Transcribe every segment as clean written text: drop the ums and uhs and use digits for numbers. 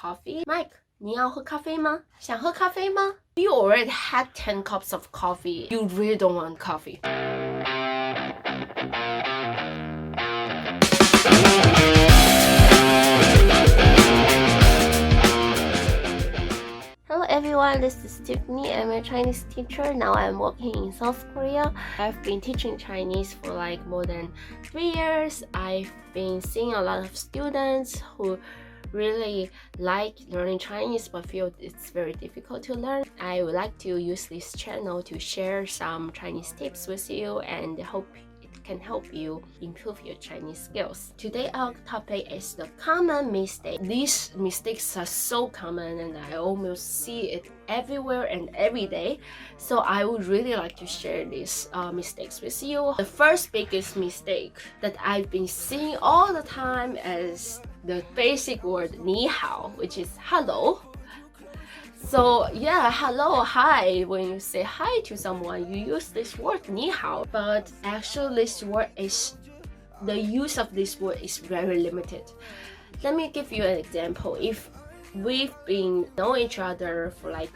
coffee. Mike, 你要喝咖啡吗？想喝咖啡吗？ You already had 10 cups of coffee. You really don't want coffee. Hello everyone, this is Tiffany. I'm a Chinese teacher. Now I'm working in South Korea. I've been teaching Chinese for like more than 3 years. I've been seeing a lot of students who really like learning Chinese but feel it's very difficult to learn. I would like to use this channel to share some Chinese tips with you and hope it can help you improve your Chinese skills. Today our topic is the common mistake. These mistakes are so common and I almost see it everywhere and every day. So I would really like to share these mistakes with you. The first biggest mistake that I've been seeing all the time is the basic word 你好, which is hello. So yeah, hello, hi. When you say hi to someone, you use this word 你好. But actually the use of this word is very limited. Let me give you an example. If we've been knowing each other for like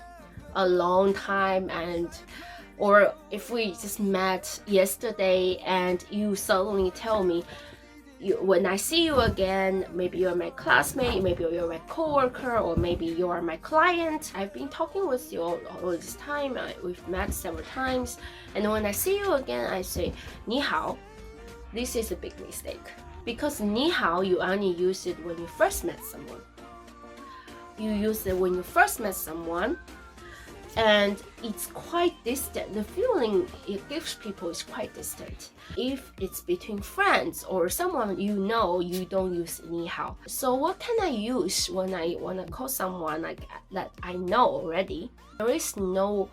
a long time or if we just met yesterday and you suddenly tell me, when I see you again, maybe you're my classmate, maybe you're my coworker, or maybe you are my client. I've been talking with you all this time. We've met several times, and when I see you again, I say 你好. This is a big mistake because 你好 you only use it when you first met someone. You use it when you first met someone. And it's quite distant. The feeling it gives people is quite distant. If it's between friends or someone you know, you don't use 你好. So what can I use when I want to call someone like that I know already? There is no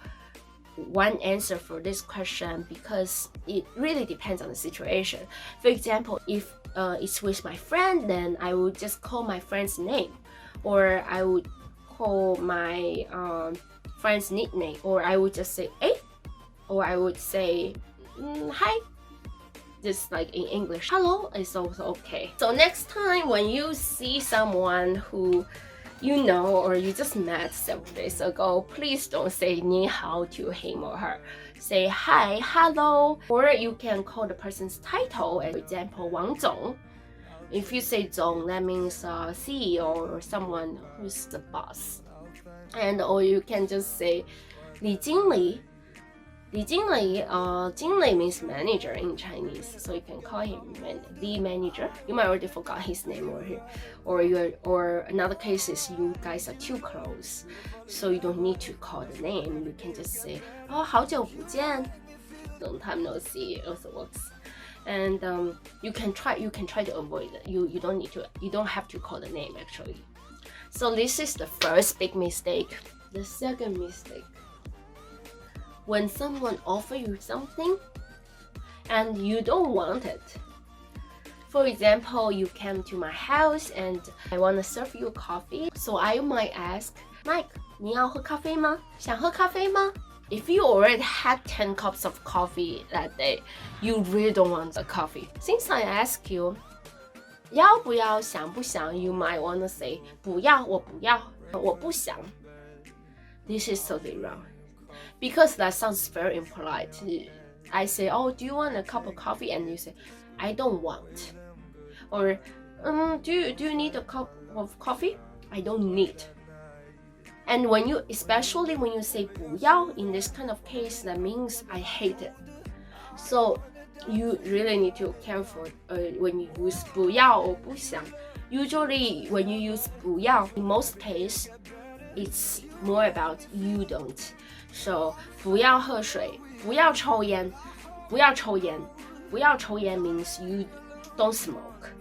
one answer for this question because it really depends on the situation. For example, if it's with my friend, then I would just call my friend's name, or I would call my friend's nickname, or I would just say hey, or I would say hi, just like in English. Hello is also okay. So next time when you see someone who you know or you just met several days ago, please don't say 你好 to him or her. Say hi, hello, or you can call the person's title. For example, 王总. If you say 总, that means CEO or someone who's the boss. And or you can just say 李经理. 李经理, 经理 means manager in Chinese, so you can call him the manager. You might already forgot his name or another case is you guys are too close, so you don't need to call the name. You can just say 好久不见. Long time no see, it also works. And you can try to avoid it. You don't have to call the name actually. So this is the first big mistake. The second mistake, when someone offers you something and you don't want it. For example, you came to my house and I want to serve you coffee. So I might ask, Mike, 你要喝咖啡吗？想喝咖啡吗？ If you already had 10 cups of coffee that day, you really don't want the coffee. Since I ask you, 要不要想不想 you might want to say 不要我不要我不想 This is totally wrong because that sounds very impolite. I say, oh, do you want a cup of coffee? And you say, I don't want. Or do you need a cup of coffee? I don't need. And especially when you say 不要 in this kind of case, that means I hate it. So you really need to be careful when you use 不要 or 不想. Usually when you use 不要, in most cases, it's more about you don't. So 不要喝水, 不要抽烟, 不要抽烟. 不要抽烟 means you don't smoke.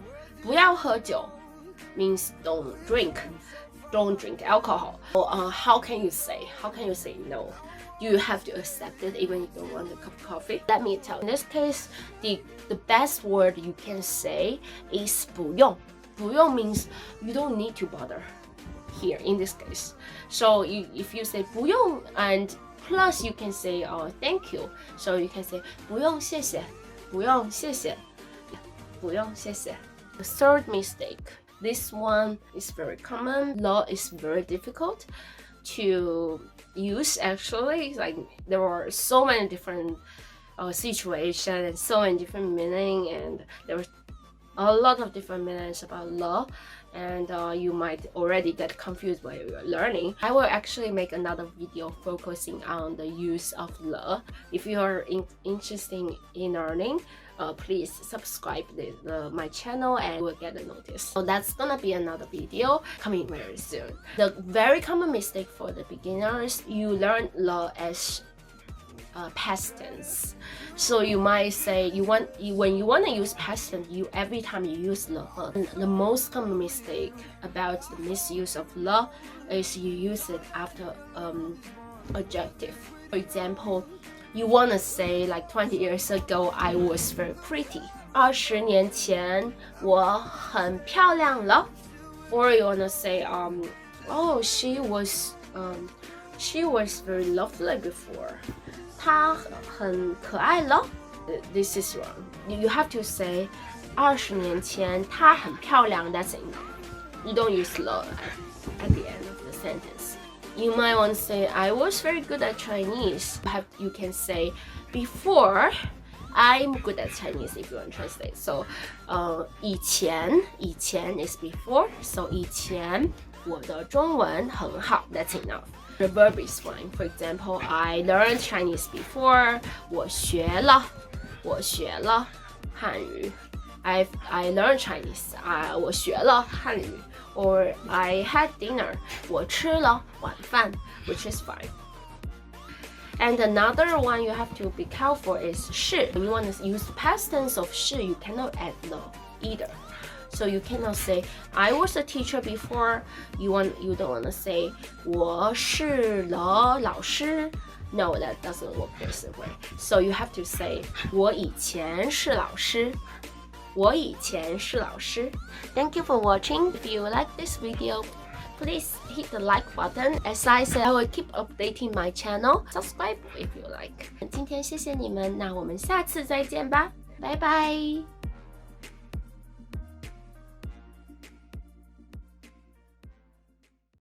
不要喝酒 means don't drink alcohol. So, how can you say no? You have to accept it even if you don't want a cup of coffee. Let me tell you, in this case, the best word you can say is 不用. 不用 means you don't need to bother here in this case. So if you say 不用 and plus you can say thank you. So you can say 不用谢谢. 不用谢谢. 不用谢谢. The third mistake This one is very common. Lo is very difficult to use actually. Like there are so many different situations and so many different meaning, and there are a lot of different meanings about law, and you might already get confused while you're learning. I will actually make another video focusing on the use of law. If you are interested in learning, please subscribe my channel and you will get a notice. So that's gonna be another video coming very soon. The very common mistake for the beginners, you learn law as past tense. So you might say when you want to use past tense, every time you use le. The most common mistake about the misuse of le is you use it after adjective. For example, you want to say like 20 years ago I was very pretty. 20年前我很漂亮了. Or you want to say oh she was very lovely before. 她很可爱了. This is wrong. You have to say 20年前她很漂亮. That's enough. You don't use le at the end of the sentence. You might want to say I was very good at Chinese. You can say before I'm good at Chinese if you want to translate. So 以前is before. So 以前我的中文很好. That's enough. The verb is fine. For example, I learned Chinese before. 我学了汉语. I learned Chinese. 我学了汉语. Or I had dinner. 我吃了晚饭, which is fine. And another one you have to be careful is 是. When you want to use the past tense of 是, you cannot add le either. So you cannot say I was a teacher before. You don't want to say 我是了老师. No, that doesn't work this way. So you have to say 我以前是老师. 我以前是老师. Thank you for watching. If you like this video, please hit the like button. As I said, I will keep updating my channel. Subscribe if you like. 今天谢谢你们，那我们下次再见吧，拜拜。